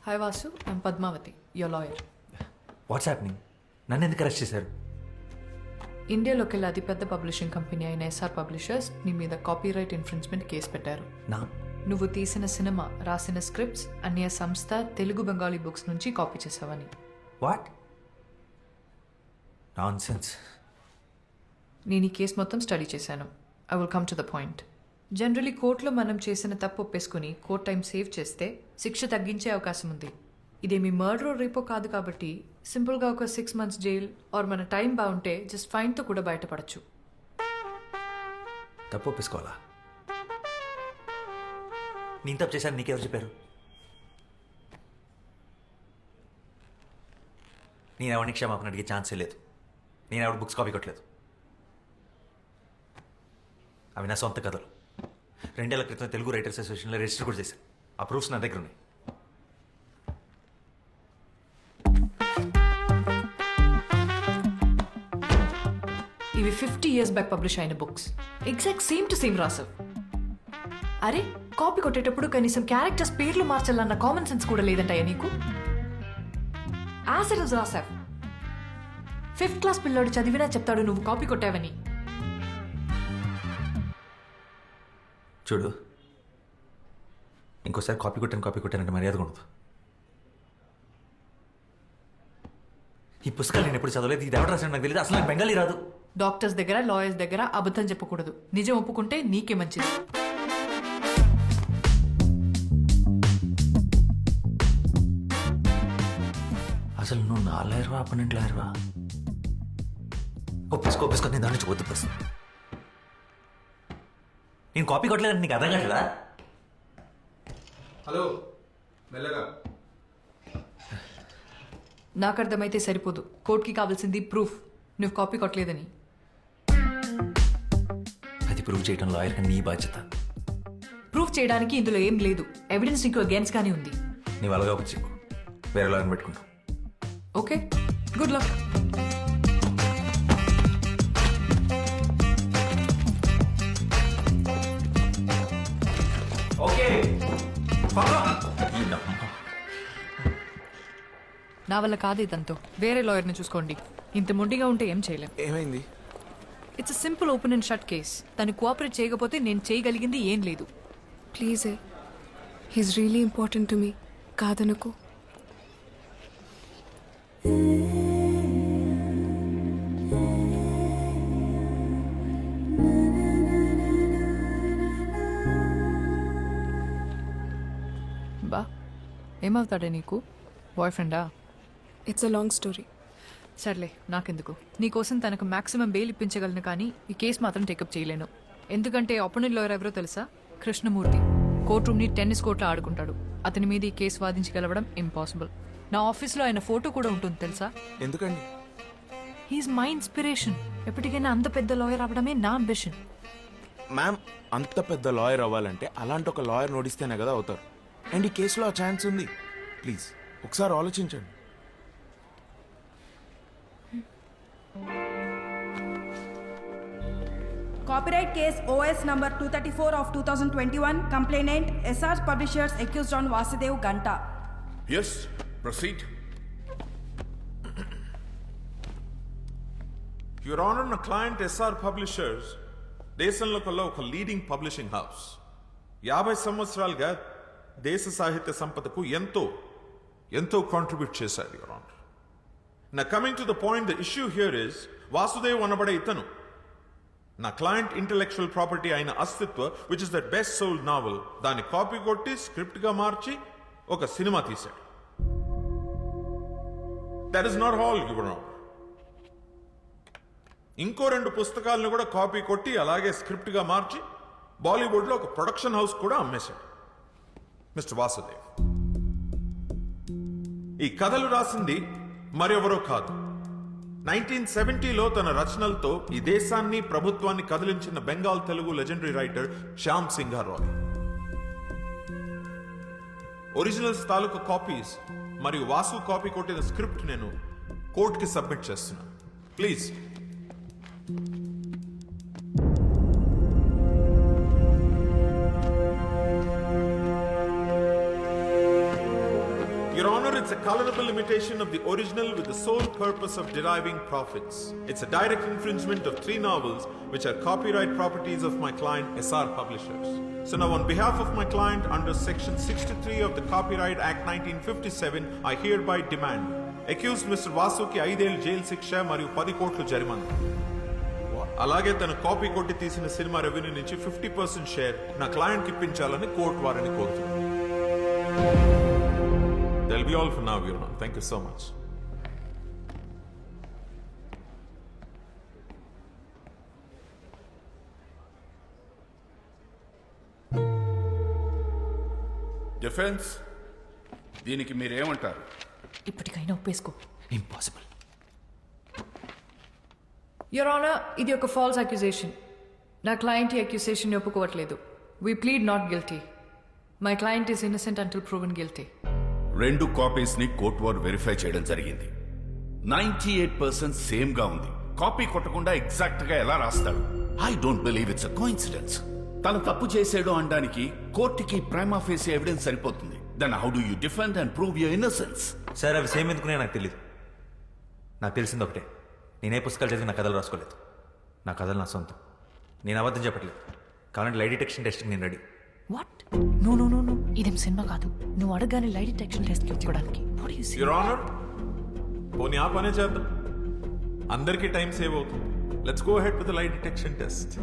Hi Vasu, I'm Padmavati, your lawyer. What's happening? నన్ను ఎందుకు arrest చేశారు? ఇండియాలోకెల్లా అతిపెద్ద పబ్లిషింగ్ కంపెనీ అయిన ఎస్ఆర్ పబ్లిషర్స్ నీ మీద కాపీరైట్ ఇన్ఫ్రిన్స్మెంట్ కేసు పెట్టారు. నా నువ్వు తీసిన సినిమా, రాసిన స్క్రిప్ట్స్ అన్య సంస్థ తెలుగు బెంగాలీ బుక్స్ నుంచి కాపీ చేసావని. What nonsense. నేను ఈ కేసు మొత్తం స్టడీ చేశాను. I will come to the point. Generally కోర్టులో మనం చేసిన తప్పు ఒప్పేసుకుని కోర్ట్ టైం సేవ్ చేస్తే శిక్ష తగ్గించే అవకాశం ఉంది. ఇదేమి మర్డర్ రేపో కాదు కాబట్టి సింపుల్గా ఒక 6 months జైల్ ఆర్ మన టైం బాగుంటే జస్ట్ ఫైన్తో కూడా బయటపడచ్చు. తప్పు ఒప్పేసుకోవాలా? నేను తప్పు చేశాను, నీకెవరు చెప్పారు? నేను ఎవరిని క్షమాపణ అడిగే ఛాన్సే లేదు. నేను ఎవరి బుక్స్ కాపీ కొట్టలేదు. అవి నా సొంత కథలు. 2 ఏళ్ల క్రితం తెలుగు రైటర్స్ అసోసియేషన్లో రిజిస్టర్ కూడా చేశాను. ఆ ప్రూఫ్స్ నా దగ్గర ఉన్నాయి. ఇవి 50 years బ్యాక్ పబ్లిష్ అయిన books. Exact same to same రాసావు. అరే, కాపీ కొట్టేటప్పుడు కనీసం క్యారెక్టర్స్ పేర్లు మార్చాలన్న కామన్ సెన్స్ కూడా లేదంటాయా నీకు? యాసిడ్స్ రాసావు. 5th class పిల్లోడు చదివినా చెప్తాడు నువ్వు కాపీ కొట్టావని. చూడు, ఇంకోసారి కాపీ కొట్టానంటే మర్యాద ఉండదు. ఈ పుస్తకాలు నేను ఎప్పుడు చదవలేదు. ఇది ఎవరు రాసాడు నాకు తెలియదు. అసలు నాకు బెంగాలీ రాదు. డాక్టర్స్ దగ్గర, లాయర్స్ దగ్గర అబద్ధం చెప్పకూడదు. నిజం ఒప్పుకుంటే నీకే మంచిది. అసలు నువ్వు నా లాయర్వా, అపనెంట్ లాయర్వా? ఒప్పేసుకో, నేను దాని నుంచి వద్దు ప్రశ్న. నేను కాపీ కొట్టలేదని నీకు అర్థం కావట్లేదా? హలో, మెల్లగా. నాకు అర్థమైతే సరిపోదు. కోర్టుకి కావాల్సింది ప్రూఫ్, నువ్వు కాపీ కొట్టలేదని. అది ప్రూవ్ చేయడం లాయర్ నీ బాధ్యత. ప్రూఫ్ చేయడానికి ఇందులో ఏం లేదు. ఎవిడెన్స్ నీకు అగేన్స్ట్ గానే ఉంది. నీవు అలాగా వచ్చి వేరే లాయర్ని పెట్టుకుంటావు. Okay, good luck. ఓకే, నా వల్ల కాదు ఇదంతా. వేరే లాయర్ని చూసుకోండి. ఇంత మొండిగా ఉంటే ఏం చేయలేం. ఏమైంది? It's simple open and shut case. తను కోఆపరేట్ చేయకపోతే నేను చేయగలిగింది ఏం లేదు. Please, he's really important to me. కాదనుకో. బా, ఏమవుతాడే నీకు? బాయ్ ఫ్రెండా? It's a long story. సర్లే, నాకెందుకు. నీకోసం తనకు మాక్సిమం బెయిల్ ఇప్పించగలను, కానీ ఈ కేసు మాత్రం టేకప్ చేయలేను. ఎందుకంటే అపోనెంట్ లాయర్ ఎవరో తెలుసా? కృష్ణమూర్తి. కోర్ట్ రూమ్ని టెన్నిస్ కోర్ట్లో ఆడుకుంటాడు. అతని మీద ఈ కేసు వాదించగలవడం ఇంపాసిబుల్. నా ఆఫీస్లో ఆయన ఫోటో కూడా ఉంటుంది తెలుసా? ఎందుకండి? He is my inspiration. ఎప్పటికైనా అంత పెద్ద లాయర్ అవ్వడమే నా అంబిషన్. మ్యామ్, అంత పెద్ద లాయర్ అవ్వాలంటే అలాంటి ఒక లాయర్ నోడిస్తేనే కదా అవుతారు. అండ్ ఈ కేసులో ఆ ఛాన్స్ ఉంది. ప్లీజ్ ఒకసారి ఆలోచించండి. Copyright case OS number 234 of 2021. Complainant SR Publishers accused on Vasudev Ganta. Yes, proceed. Your Honor, నా client SR Publishers దేశంలో కల్లా ఒక లీడింగ్ పబ్లిషింగ్ హౌస్. 50 సంవత్సరాలుగా దేశ సాహిత్య సంపదకు ఎంతో కాంట్రిబ్యూట్ చేశారు, యువర్ ఆనర్. నా coming to the point, the issue here is Vasudev అనబడే ఇతను నా క్లయింట్ ఇంటెలెక్చువల్ ప్రాపర్టీ అయిన Astitva, which is the best sold novel, దాన్ని కాపీ కొట్టి స్క్రిప్ట్ గా మార్చి ఒక సినిమా తీశాడు. That is not all, your honour. ఇంకో 2 పుస్తకాలను కూడా కాపీ కొట్టి అలాగే స్క్రిప్ట్ గా మార్చి బాలీవుడ్ లో ఒక ప్రొడక్షన్ హౌస్ కూడా అమ్మేశాడు మిస్టర్ వాసుదేవ్. ఈ కథలు రాసింది మరెవరో కాదు, 1970లో తన రచనలతో ఈ దేశాన్ని, ప్రభుత్వాన్ని కదిలించిన Bengal Telugu legendary writer Shyam Singharoy. Originals తాలూకు కాపీస్ మరియు వాసు కాపీ కొట్టిన స్క్రిప్ట్ నేను కోర్టుకి సబ్మిట్ చేస్తున్నాను. Please. it's a colorable imitation of the original with the sole purpose of deriving profits. It's a direct infringement of 3 novels which are copyright properties of my client SR Publishers. So now on behalf of my client under section 63 of the Copyright Act 1957, I hereby demand accused Mr. Vasuki 5 ఏళ్ల jail శిక్ష మరియు 10 కోట్ల జరిమానా. అలాగే తన copy కొట్టి తీసిన cinema revenue నుంచి 50% షేర్ నా క్లయింట్కి ఇప్పించాలని కోర్టు వారిని కోరుతున్నాను. That'll be all for now, Your Honor. Thank you so much. Defence దీనికి మీరేమంటారు? ఇప్పటికైనా ఒప్పేసుకో. ఇంపాసిబుల్. యువర్ ఆనర్, ఇది ఒక ఫాల్స్ అక్యుజేషన్. నా క్లయింట్ ఈ అక్యుజేషన్ ఒప్పుకోవట్లేదు. We plead not guilty. My client is innocent until proven guilty. 2 copies ని court వారు వెరిఫై చేయడం జరిగింది. 98% సేమ్ గా ఉంది. కాపీ కొట్టకుండా ఎగ్జాక్ట్ గా ఎలా రాస్తాడు? I don't believe it's a coincidence. తను తప్పు చేసాడు అనడానికి కోర్టుకి ప్రైమా ఫేసి ఎవిడెన్స్ సరిపోతుంది. Then how do you defend and prove your innocence? Sir అవి సేమ్ ఎందుకునే నాకు తెలియదు. నాకు తెలిసింది ఒకటే, నేనే పుస్తకాలు చదివి నా కథలు రాసుకోలేదు. నా కథలు నా సొంతం. నేను అబద్ధం చెప్పట్లేదు. కావాలంటే లై డిటెక్షన్ టెస్ట్కి నేను ready. What? No no no no, ఇదేం సినిమా కాదు. నువ్వు అడగానే లై డిటెక్షన్ టెస్ట్ ఇచ్చుకోవడానికి. Your Honor, పోనీ ఆ పనే చేద్దాం. అందరికీ టైం సేవ్ అవుతుంది. Let's go ahead with the lie detection test.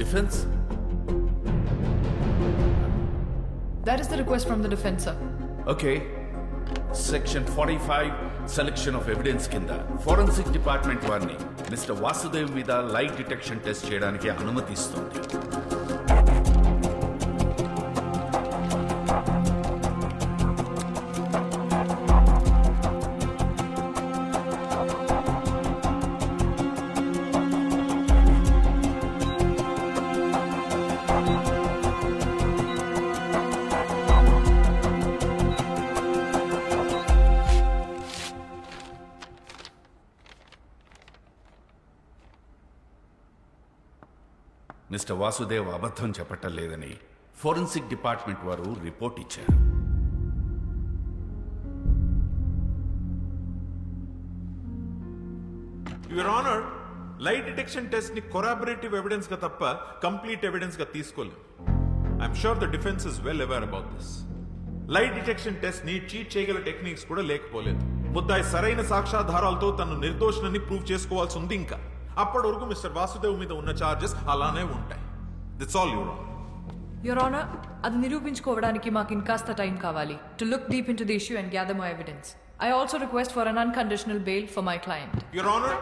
Defence That is the request from the defense, sir. Okay. Section 45 selection of evidence కింద ఫోరెన్సిక్ డిపార్ట్మెంట్ వారిని mister Vasudev మీద లై డిటెక్షన్ టెస్ట్ చేయడానికి అనుమతిస్తుంది. మిస్టర్ వాసుదేవ్ అబద్ధం చెప్పటం లేదని forensic department వారు report ఇచ్చారు. యువర్ ఆనర్, లై డిటెక్షన్ టెస్ట్ ని కొరాబరేటివ్ ఎవిడెన్స్ గా తప్ప కంప్లీట్ ఎవిడెన్స్ గా తీసుకోలేదు. I'm sure the defence is well aware about this. లై డిటెక్షన్ టెస్ట్ ని చీట్ చేయగల టెక్నిక్స్ కూడా లేకపోలేదు. ముద్దాయి సరైన సాక్ష్యాధారాలతో తను నిర్దోషులని ప్రూవ్ చేసుకోవాల్సి ఉంది. ఇంకా అప్పటి వరకు మిస్టర్ వాసుదేవ్ మీద ఉన్న చార్జెస్ అలానే ఉంటాయి. That's all, your honour. Your honour, అది నిరూపించుకోవడానికి మాకు ఇంకాస్త టైం కావాలి. To look deep into the issue and gather more evidence. I also request for an unconditional bail for my client. Your honour,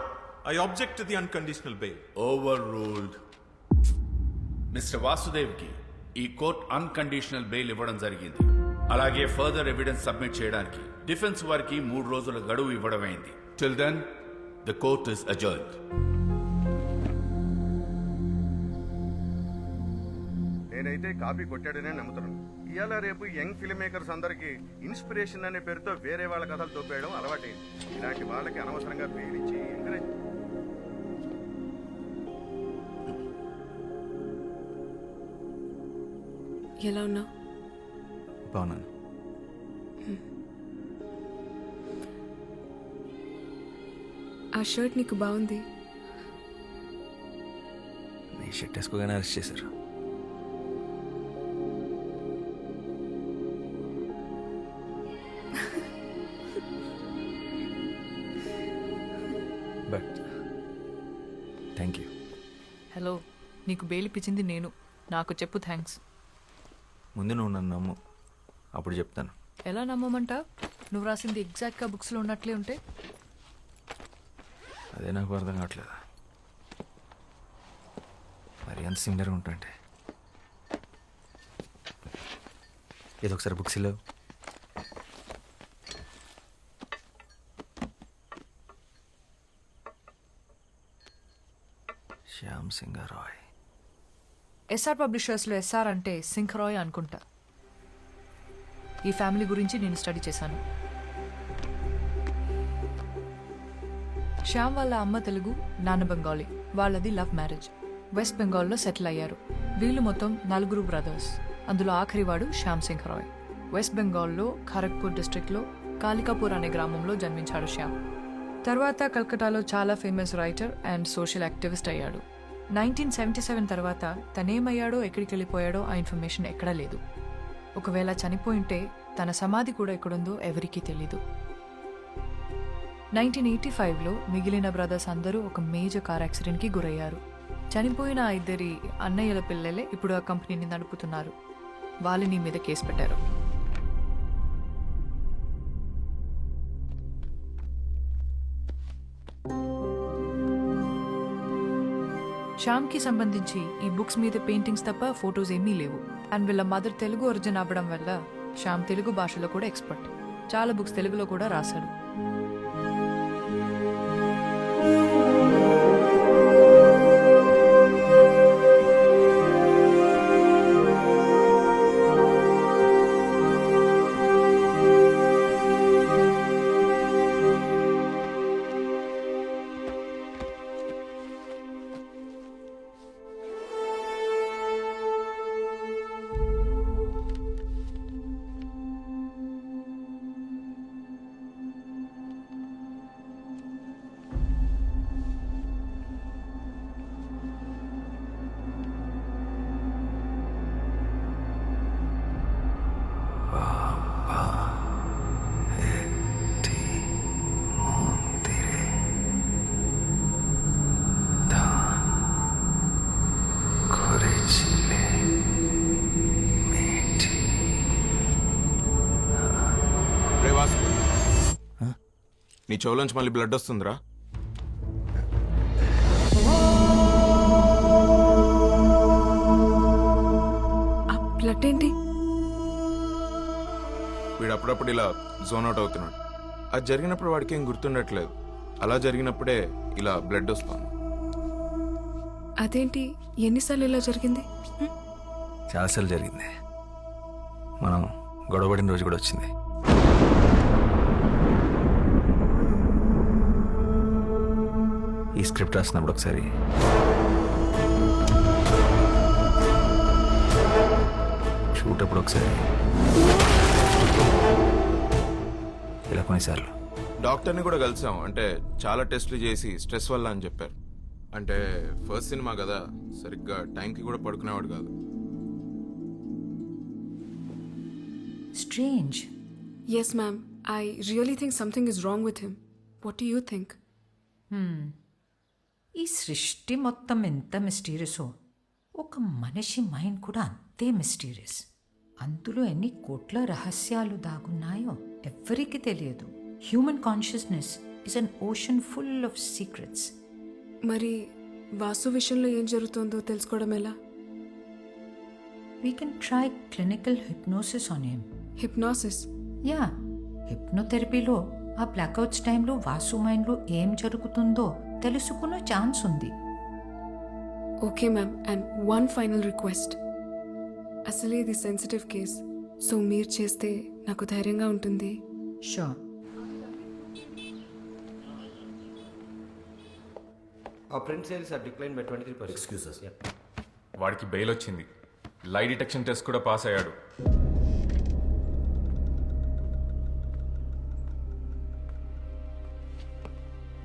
I object to the unconditional bail. Overruled. Mister వాసుదేవ్కి ఈ court unconditional bail ఇవ్వడం జరిగింది. అలాగే further evidence submit చేయడానికి defence వారికి 3 రోజుల గడువు ఇవ్వడమైంది. Till then the court is అజర్న్డ్. నేనైతే కాపీ కొట్టాడనే నమ్ముతున్నాను. ఇవాళ రేపు యంగ్ ఫిల్మ్ మేకర్స్ అందరికీ ఇన్స్పిరేషన్ అనే పేరుతో వేరే వాళ్ళ కథలు తోపేయడం అలవాటైంది. ఇలాంటి వాళ్ళకి అనవసరంగా పేరిచ్చి ఎంకరేజ్. ఎలా ఉన్నావు? బాగున్నాను. ఆ షర్ట్ నీకు బాగుంది. నీ షర్ట్ వేసుకోగానే అరెస్ట్ చేశారు. But thank you. హలో, నీకు బెయిల్ ఇప్పించింది నేను. నాకు చెప్పు థ్యాంక్స్. ముందు నువ్వు నన్ను నమ్ము, అప్పుడు చెప్తాను. ఎలా నమ్మమంటా? నువ్వు రాసింది ఎగ్జాక్ట్గా బుక్స్లో ఉన్నట్లే ఉంటే. అదే నాకు అర్థం కావట్లేదు. మరి ఎంత సిమిలర్గా ఉంటాయంటే. ఏదో ఒకసారి బుక్స్ లేవు. శ్యామ్ సింగ్ రాయ్. ఎస్ఆర్ పబ్లిషర్స్లో ఎస్ఆర్ అంటే సింహరాయ్ అనుకుంటా. ఈ ఫ్యామిలీ గురించి నేను స్టడీ చేశాను. శ్యామ్ వాళ్ళ అమ్మ తెలుగు, నాన్న బెంగాలీ. వాళ్ళది లవ్ మ్యారేజ్. వెస్ట్ బెంగాల్లో సెటిల్ అయ్యారు. వీళ్ళు మొత్తం 4 బ్రదర్స్. అందులో ఆఖరివాడు శ్యామ్ సింగ్ రాయ్. వెస్ట్ బెంగాల్లో ఖరగ్పూర్ డిస్ట్రిక్ట్లో కాలికాపూర్ అనే గ్రామంలో జన్మించాడు శ్యామ్. తర్వాత కల్కటాలో చాలా famous writer and social activist అయ్యాడు. 1977 తర్వాత తనేమయ్యాడో ఎక్కడికి వెళ్ళిపోయాడో ఆ ఇన్ఫర్మేషన్ ఎక్కడా లేదు. ఒకవేళ చనిపోయింటే తన సమాధి కూడా ఎక్కడుందో ఎవరికీ తెలీదు. 1985లో మిగిలిన బ్రదర్స్ అందరూ ఒక మేజర్ కార్ యాక్సిడెంట్కి గురయ్యారు. చనిపోయిన ఆ ఇద్దరి అన్నయ్యల పిల్లలే ఇప్పుడు ఆ కంపెనీని నడుపుతున్నారు. వాళ్ళని మీద కేసు పెట్టారు. శ్యామ్కి సంబంధించి ఈ బుక్స్ మీద పెయింటింగ్స్ తప్ప ఫొటోస్ ఏమీ లేవు. అండ్ వీళ్ళ మదర్ తెలుగు ఒరిజిన్ అవ్వడం వల్ల శ్యామ్ తెలుగు భాషలో కూడా ఎక్స్పర్ట్. చాలా బుక్స్ తెలుగులో కూడా రాశాడు. రే వాసు, నీ చెవులోంచి మళ్ళీ బ్లడ్ వస్తుందిరా. ఆ బ్లడ్ ఏంటి? వీడు అప్పుడప్పుడు ఇలా జోన్ అవుట్ అవుతున్నాడు. అది జరిగినప్పుడు వాడికి ఏం గుర్తుండట్లేదు. అలా జరిగినప్పుడే ఇలా బ్లడ్ వస్తుంది. అదేంటి, ఎన్నిసార్లు ఇలా జరిగింది? చాలాసార్లు జరిగింది. మనం గొడవపడిన రోజు కూడా వచ్చింది. ఈ స్క్రిప్ట్ రాసినప్పుడు ఒకసారి షూట్ అప్పుడు ఒకసారి ఇలా కొన్నిసార్లు డాక్టర్ని కూడా కలిసాం. అంటే చాలా టెస్టులు చేసి స్ట్రెస్ వల్ల అని చెప్పారు. అంటే ఫస్ట్ సినిమా కదా, సరిగ్గా టైంకి కూడా పడుకునేవాడు కాదు. Strange. Yes, ma'am. I really think something is wrong with him. What do you think? ఈ సృష్టి మొత్తం ఎంత మిస్టీరియసో ఒక మనిషి మైండ్ కూడా అంతే మిస్టీరియస్. అందులో ఎన్ని కోట్ల రహస్యాలు దాగున్నాయో ఎవ్వరికీ తెలియదు. Human consciousness is an ocean full of secrets. మరి వాసు విషయంలో ఏం జరుగుతుందో తెలుసుకోవడం ఎలా? We can try clinical hypnosis on him. Hypnosis? Yeah, హిప్నోథెరపీలో ఆ బ్లాక్అవుట్స్ టైంలో వాసు మైండ్లో ఏం జరుగుతుందో తెలుసుకునే ఛాన్స్ ఉంది. Okay ma'am, and one final request. అసలే ఇది సెన్సిటివ్ కేస్, సో మీరు చేస్తే నాకు ధైర్యంగా ఉంటుంది. Sure. Our print sales are declined by 23%. Excuses. Yeah. వాడికి బెయిల్ వచ్చింది. లై డిటెక్షన్ టెస్ట్ కూడా పాస్ అయ్యాడు.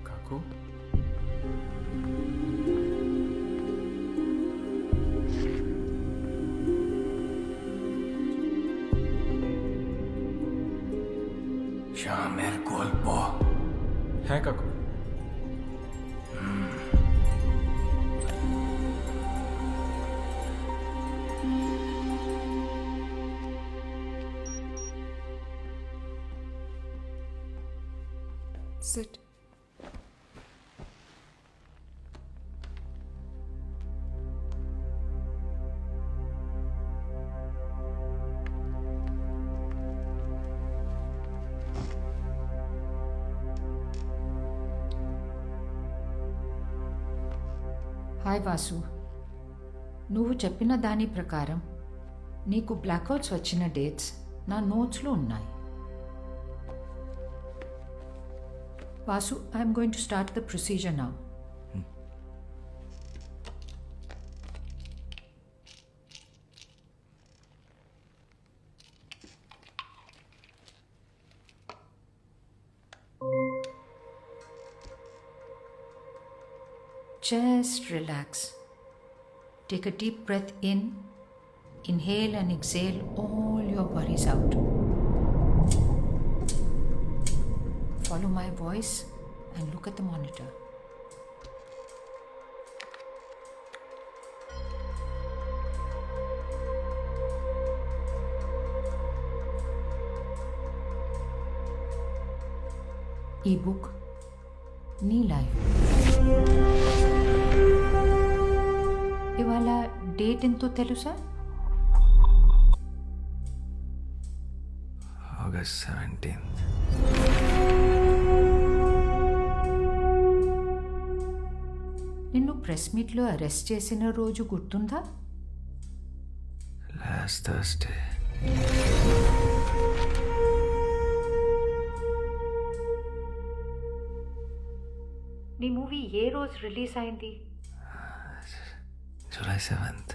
కాకు শ্যামের গল্প হ্যাঁ কাকু. Sit. హాయ్ వాసు, నువ్వు చెప్పిన దాని ప్రకారం నీకు బ్లాక్అవుట్స్ వచ్చిన డేట్స్ నా నోట్స్లో ఉన్నాయి. Vasu, I'm going to start the procedure now. Just relax. Take a deep breath in. Inhale and exhale all your worries out. Follow my voice and look at the monitor. E-book, నీ life. ఇవాళ date ఎంతో తెలుసా? August 17th. నిన్ను press మీట్లో arrest చేసిన రోజు గుర్తుందా? Last Thursday. నీ మూవీ ఏ రోజు రిలీజ్ అయింది? July 7th.